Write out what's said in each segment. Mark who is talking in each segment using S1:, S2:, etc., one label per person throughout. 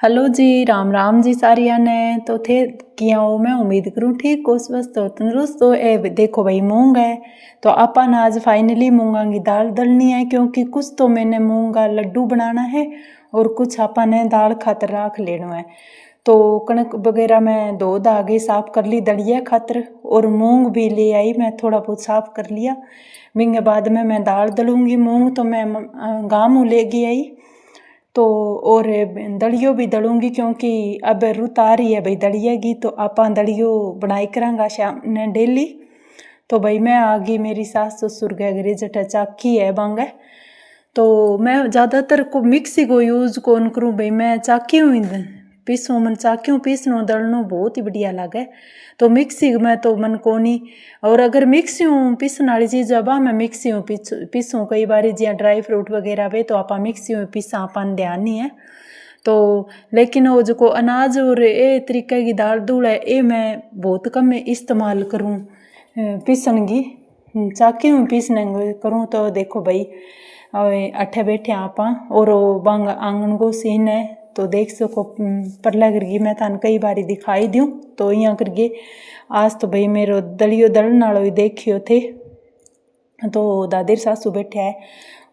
S1: Hello जी, राम राम जी सारिया ने। तो थे किया हो, मैं उम्मीद करूँ ठीक हो, स्वस्थ हो, तंदुरुस्त हो। ए देखो भाई, मूंग है तो अपन आज फाइनली मूंगा की दाल दलनी है, क्योंकि कुछ तो मैंने मूंग का लड्डू बनाना है और कुछ अपन ने दाल खातर राख लेना है। तो कणक वगैरह मैं धो धागे साफ कर ली दलिया खातर, और मूंग भी ले आई मैं, थोड़ा बहुत साफ कर लिया। बिंगे बाद में मैं दाल दलूँगी। मूंग तो मैं गाँव लेगी आई, तो और दलियो भी दलूँगी, क्योंकि अब रुत आ रही है भाई दलिया की, तो आपा दलियो बनाई करांगा शाम ने डेली। तो भाई मैं आ गई, मेरी सास ससुर के घरे जटा चाकी है बांगे। तो मैं ज़्यादातर को मिक्सी को यूज़ कौन करूँ भाई, मैं चाकी हूँ पीसूँ, मन चाक्यों पीसनो दलनो बहुत ही बढ़िया लगे। तो मिक्सी में तो मन को नहीं, और अगर मिक्सी पीसन वाली चीज़ अब मैं मिक्सी पीसूँ कई बार जिया ड्राई फ्रूट वगैरह वे, तो आप मिक्सी में पीसा अपन ध्यान नहीं है। तो लेकिन वो जो अनाज और ये तरीके की दाल दूल है, ये मैं बहुत कम इस्तेमाल करूँ पीसन की, चाकी में पीसने करूँ। तो देखो भाई अठे बैठे आप और बांग आंगन को सीन है, तो देख सको परला करके मैं थान कई बारी दिखाई दूँ। तो यहाँ करके आज तो भाई मेरो दलियो दलन वालों ही देखियो थे, तो दादी सासू बैठे है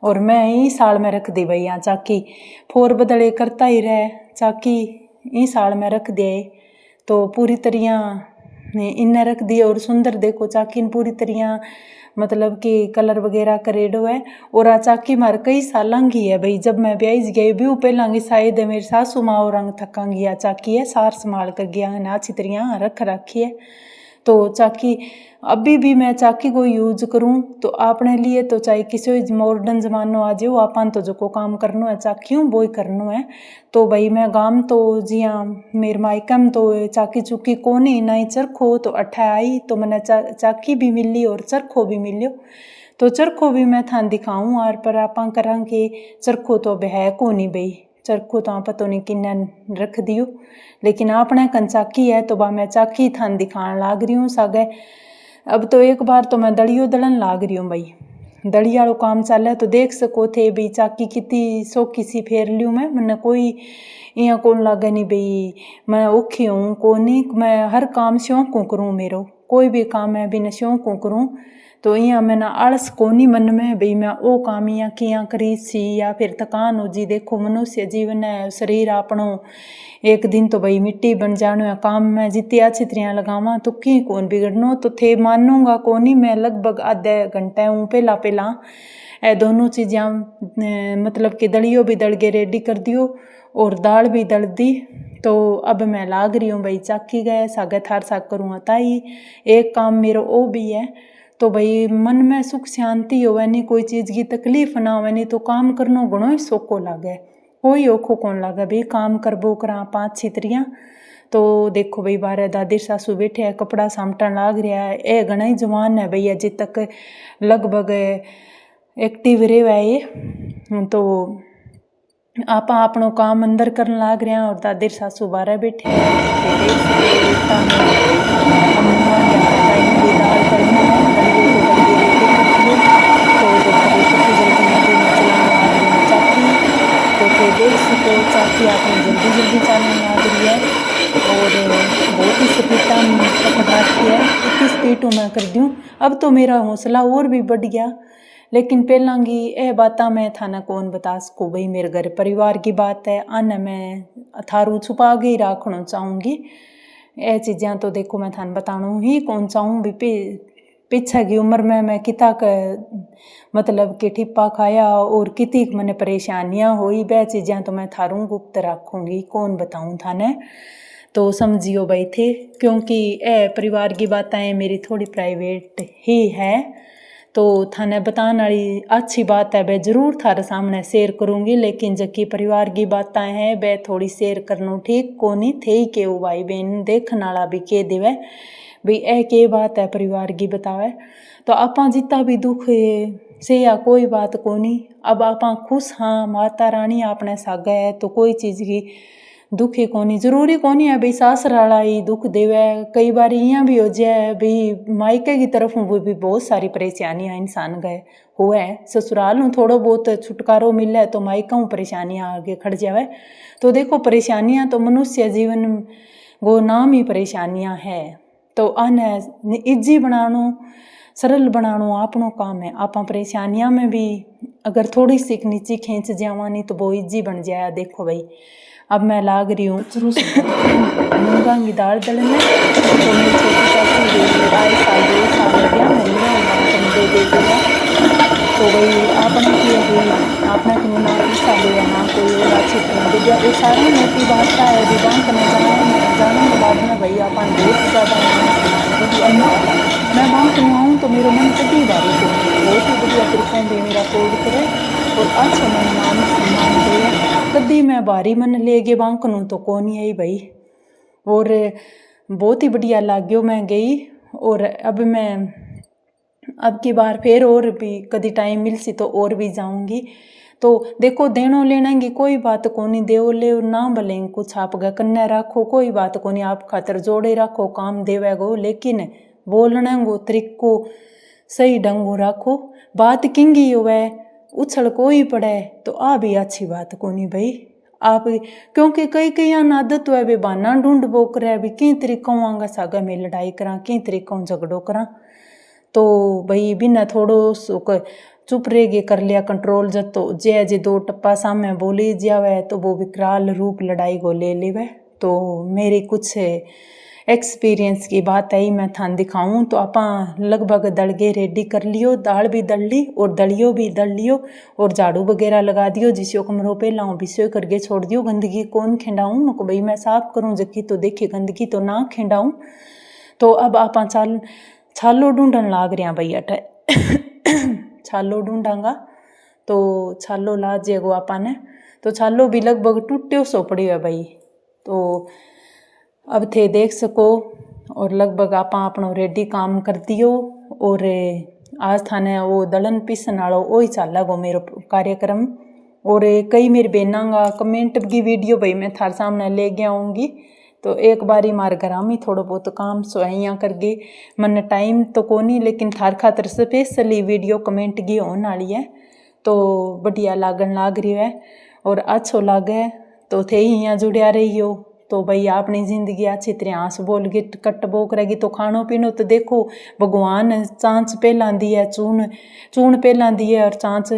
S1: और मैं ही साल में रख दी भाई। यहाँ चाकी फोर बदले करता ही रहे, चाकी ही साल में रख दे, तो पूरी तरह इन्हें रख दिए। और सुंदर देखो चाकी पूरी तरह मतलब कि कलर वगैरह करेडो है। और आ चाकी मार कई साल की है भाई, जब मैं ब्याह गई भी पहला की शायद मेरी सासू माँ और रंग थकांगी आ चाकी है, सार संभाल कर गया ना अच्छी तरह रख रखी है। तो चाकी अभी भी मैं चाकी को यूज करूँ, तो आपने लिए तो चाहे किसी मॉडर्न जमानो आ जाओ, आपन तो जो को काम करनो है चाकियों वो ही करनो है। तो भाई मैं गाम तो जिया मेरे मायकम तो चाकी चुकी कोनी ना ही चरखो, तो अठा आई तो मैंने चाकी भी मिली और चरखो भी मिलियो। तो चरखो भी मैं थान दिखाऊँ और पर आपा करा कि चरखो तो अब है कोनी भाई, चरखो तो आप तो नहीं किन्ना रख दियो। लेकिन आपने कन चाकी है तो बा मैं चाकी थान दिखान लाग रही हूँ सागे। अब तो एक बार तो मैं दलियो दलन लाग रही हूँ भाई, दलिया वालों काम चले तो देख सको थे भाई चाकी कितनी सौखी सी फेर लियूँ मैं, मैंने कोई यहाँ कौन लागे नहीं भाई, मैं औखी हूँ को नहीं, मैं हर काम शौक को करूँ, मेरो कोई भी काम है बिना शौक को करूँ। तो यहाँ मैंने आलस को नहीं मन में भाई मैं वो काम यहाँ किया करी सी, या फिर थकान हो जी। देखो मनुष्य जीवन है, शरीर आपनो एक दिन तो भाई मिट्टी बन जानो है, काम में जितनी अच्छी तरह लगावा तो की कौन बिगड़नो। तो थे मानूंगा को नहीं, मैं लगभग आधे घंटे हूँ पहला ए दोनों चीज़ें मतलब कि दलियो भी दल के रेडी कर दियो और दाल भी दल दी। तो अब मैं लाग रही हूँ भाई चाकी गए सागे थार साग करूँ ताई, एक काम मेरा वो भी है। तो भाई मन में सुख शांति होवे नहीं, कोई चीज़ की तकलीफ ना होवे नहीं, तो काम करनो घणो ही सोको लागे, कोई औखो कौन लागे भाई, काम करबो करा पाँच छितरियाँ। तो देखो भाई बारे दादी सासू बैठे है कपड़ा सामटन लाग रहा है, ए घना ही जवान है भैया अजे तक लगभग एक्टिव रहे है ये। तो आप अपनो काम अंदर करन लाग रहे हैं और दादी सासू बारे बैठे देख सको चाकी आपने जल्दी जल्दी चलने लग रही है और बहुत ही स्पीड पकड़ रखी है, इतनी स्पीड मैं कर दूँ। अब तो मेरा हौसला और भी बढ़ गया, लेकिन पहला की यह बात मैं थाना कौन बता सको भाई, मेरे घर परिवार की बात है, आने मैं थारू छुपा के ही रखना चाहूँगी। यह चीज़ें तो देखो मैं थान बताना ही कौन चाहूँ भी, पीछे की उम्र में मैं किता मतलब कि ठिप्पा खाया और कितनी मैंने परेशानियाँ हुई, वह चीज़ें तो मैं थारूँ गुप्त रखूँगी, कौन बताऊँ थाने। तो समझियो भाई थे, क्योंकि ए परिवार की बातें मेरी थोड़ी प्राइवेट ही है, तो थाने बताने वाली अच्छी बात है वह ज़रूर थारे सामने शेयर करूँगी। लेकिन जबकि परिवार की बातें हैं वह थोड़ी शेयर करना ठीक को नहीं थे ही के भाई बहन देखने वाला भी के देवे भाई ए के बात है परिवार की बतावे। तो आपा जितना भी दुख से या कोई बात को नहीं, अब आपा खुश हाँ, माता रानी आपने सागे है तो कोई चीज़ की दुखी कोनी, जरूरी कोनी है भाई सासराला ही दुख देवे। कई बार इं भी हो जाए भाई मायके की तरफ वो भी बहुत सारी परेशानियां इंसान गए हुए। ससुराल में थोड़ो बहुत छुटकारो मिले तो मायका परेशानियां आगे खड़ जावे। तो देखो परेशानियां तो मनुष्य जीवन वो नाम ही परेशानियां है। तो आने इजी बनानो सरल बनानो अपनो काम है। आप परेशानियां में भी अगर थोड़ी सी नीचे खींच जावानी तो वो इजी बन जाए। देखो भाई अब मैं लाग रही हूँ मूंगा की दाल दलने। तो मेरी छोटी चाची आई साल 2 साल हो गया मैं दे देगा। तो भाई आपने की भाई आपने कि ना पैसा लिया ना कोई और अच्छी विद्या ये सारी मोटी बात है। अभी बैंक में जाने के बाद में भाई अपन बहुत ज़्यादा मैं बैंक में आऊँ तो मेरा मन कभी बारी को बहुत ही बढ़िया तरीके से मेरा कोड करे और अच्छा मन मान सम्मान दे। कभी मैं बारी मन ले गए बैंक नू तो कौन ही आई भाई। और बहुत ही बढ़िया लाग्यो मैं गई। और अब मैं अब की बार फिर और भी कभी टाइम मिल सी तो और भी जाऊंगी। तो देखो देनो लेना की कोई बात कोनी, देव ले ना भले कुछ आप कन्या रखो कोई बात कोनी, आप खातर जोड़े रखो काम देवेगो। लेकिन बोलने गो तरीको सही ढंगो रखो। बात किंगी हुए उछल कोई पड़े तो आ भी अच्छी बात कोनी भाई आप। क्योंकि कई आदत है वे बहाना ढूंढ बो करे भी कई तरीकों आंगा सागा में लड़ाई करा कई तरीकों झगड़ो करा। तो भाई बिना थोड़ो सो चुप रह गए कर लिया कंट्रोल। जब तो जे 2 टप्पा सामने बोली जावे तो वो विकराल रूप लड़ाई को ले लेवे। तो मेरी कुछ एक्सपीरियंस की बात है मैं थान दिखाऊं। तो आप लगभग दलगे रेडी कर लियो, दाल भी दल ली और दलियो भी दल लियो और झाड़ू वगैरह लगा दियो। जिसो कमरों पे लाऊं बिसो करके छोड़ दियो। गंदगी कौन खिंडाऊं मको भाई मैं साफ करूं जबकि तो देखिए गंदगी तो ना खिंडाऊं। तो अब आप छालो ढूंढन लाग रहा भाई अटे छालो ढूंढांगा। तो छालो ला जेगो आपाने। तो छालो भी लगभग टूट्यो सो पड़ियो है भाई। तो अब थे देख सको और लगभग आप अपनो रेडी काम कर दियो। और आज थाने वो दलन पीसन वालों वो ही चाला गो मेरो कार्यक्रम। और कई मेरी बहना का कमेंट की वीडियो भाई मैं थार सामने ले गया आऊँगी। तो एक बारी मार घर में थोड़ा बहुत काम सोइयाँ कर गई मन टाइम तो कोनी, लेकिन थार खातर स्पेशली वीडियो कमेंट की होने वाली है। तो बढ़िया लागन लाग रही है और अच्छो लागे तो थे ही यहाँ जुड़िया रही हो। तो भाई अपनी जिंदगी अच्छी तरह आँस बोल के कट बो करेगी। तो खानो पीनो तो देखो भगवान चाँच पहला दी है, चून पहला दी है और चाँच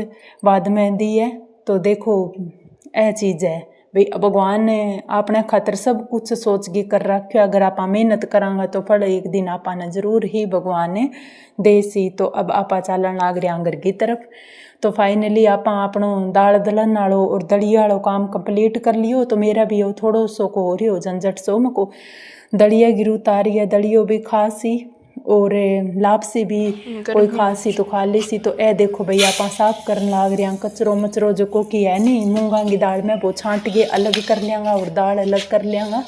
S1: बाद में दी है। तो देखो यह चीज़ है भाई भगवान ने अपने खातर सब कुछ सोच के कर रखा। अगर आप मेहनत करांगा तो फल एक दिन आपाने जरूर ही भगवान ने दे सी। तो अब आप चलन लाग रहा घर की तरफ। तो फाइनली आप अपनो दाल दलन वालों और दलिया वालों काम कंप्लीट कर लियो। तो मेरा भी वो थोड़ो सो को हो रही हो झंझट सो मको दलिया गिरू तारी है, दलियो भी खासी और लापसी भी कोई खासी तो खा ली सी। तो ए देखो भाई आप साफ करन लाग रहा कचरो मचरो जो को की है नहीं मूंगा की दाल में वो छांट के अलग कर लियांगा और दाल अलग कर लियांगा।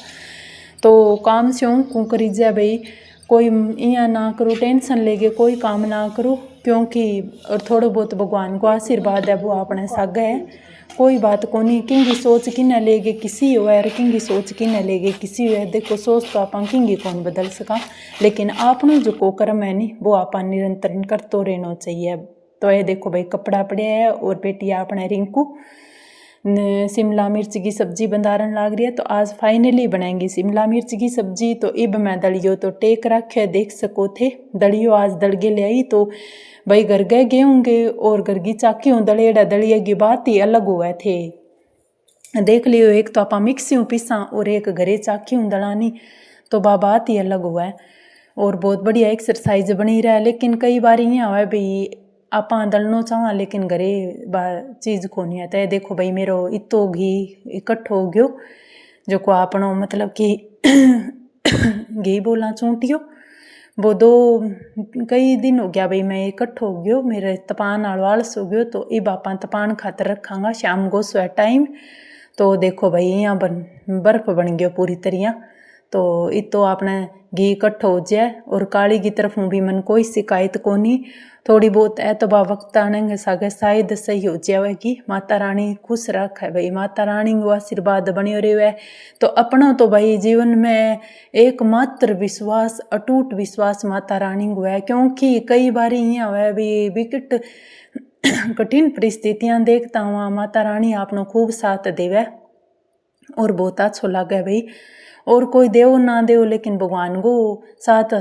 S1: तो काम से करी जाए भाई कोई इं ना करो टेंशन लेके कोई काम ना करो। क्योंकि और थोड़ा बहुत भगवान को आशीर्वाद है वो अपने सागे है। कोई बात को नहीं किंगी सोच कि न लेगे किसी हो और किंगी सोच कि न लेगे किसी हो। देखो सोच तो आप किंगी कौन बदल सका, लेकिन आपनो जो को कर्म है नहीं वो आप निरंतर करते रहना चाहिए। तो ये देखो भाई कपड़ा पड़े है और बेटी अपने रिंकू शिमला मिर्च की सब्जी बंधारण लाग रही है। तो आज फाइनली बनाएंगी शिमला मिर्च की सब्जी। तो इब मैं दलियो तो टेक रखे देख सको थे दलियो आज दलगे ले आई। तो भाई घर गए गेहूँगे और घर की चाकी हूँ दलेड़ा दलिया की बात ही अलग हुए थे। देख लियो एक तो आप मिक्सी हूँ पीसा और एक घरे चाकी हूँ दलानी तो बात ही अलग हुआ है। और बहुत बढ़िया एक्सरसाइज बनी रहा है। लेकिन कई बार यहाँ हुआ भाई आप दलनो चाह लेकिन घरे चीज़ को नहीं आता है। देखो भाई मेरो इतो घी इकट्ठो हो गयो जो को आपनो मतलब कि घी बोला चूंटियो वो 2 कई दिन हो गया भाई मैं इकट्ठो हो गयो मेरे तपान आलस हो गयो। तो इब आप तपान खातर रखांगा शाम को सो टाइम। तो देखो भाई यहाँ बर्फ बन गयो पूरी तरह। तो इतो आपने घी इकट्ठो हो जाए और काली की तरफ भी मन कोई शिकायत कोनी। थोड़ी बहुत है तो बा वक्त आने सागे शायद सही हो जाएगी। माता रानी खुश रखे भाई, माता रानी को आशीर्वाद बने रहे। तो अपना तो भाई जीवन में एकमात्र विश्वास, अटूट विश्वास माता रानी को है, क्योंकि कई बार यहाँ हुआ भी विकट कठिन परिस्थितियां देखता हुआ माता रानी आपनो खूब साथ देवे और बहुत अच्छो लागे भाई। और कोई देव ना देव लेकिन भगवान को साथ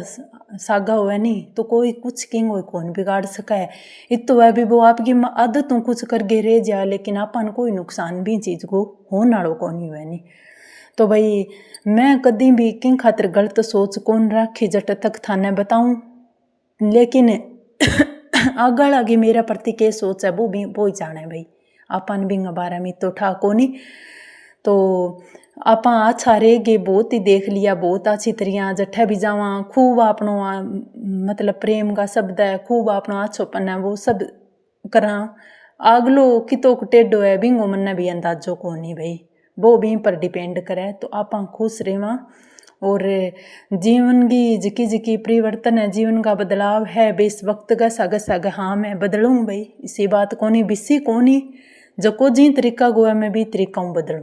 S1: सागा हुआ नहीं तो कोई कुछ किंग हो कौन बिगाड़ सका है। इत तो वह भी वो आपकी आदतों कुछ करके रह जाए लेकिन अपन कोई नुकसान भी चीज़ को होने वालों को नहीं हुआ नहीं। तो भाई मैं कभी भी किंग खातिर गलत सोच कौन रखी जट तक थाने बताऊं, लेकिन आगे आगे मेरा प्रति के सोच है वो भी वो ही जाने भाई। अपन भी बारे में तो ठाको नहीं। तो आप अच्छा रह गए, बहुत ही देख लिया, बहुत अच्छी तरह जट्ठे भी जावा खूब आपनो मतलब प्रेम का शब्द है, खूब आपनो अच्छोपन है वो सब करा। आगलो कितो टेढ़ो है बिंगो मन भी अंदाजो को नहीं भाई, वो भी पर डिपेंड करे। तो आप खुश रहवा और जीवन की जिकी जिकी परिवर्तन है, जीवन का बदलाव है बेस वक्त गसा गसा हाँ मैं बदलूँ भाई, इसी बात को नहीं बिसी को नहीं जो को जी तरीका गोया मैं भी तरीका बदलूँ।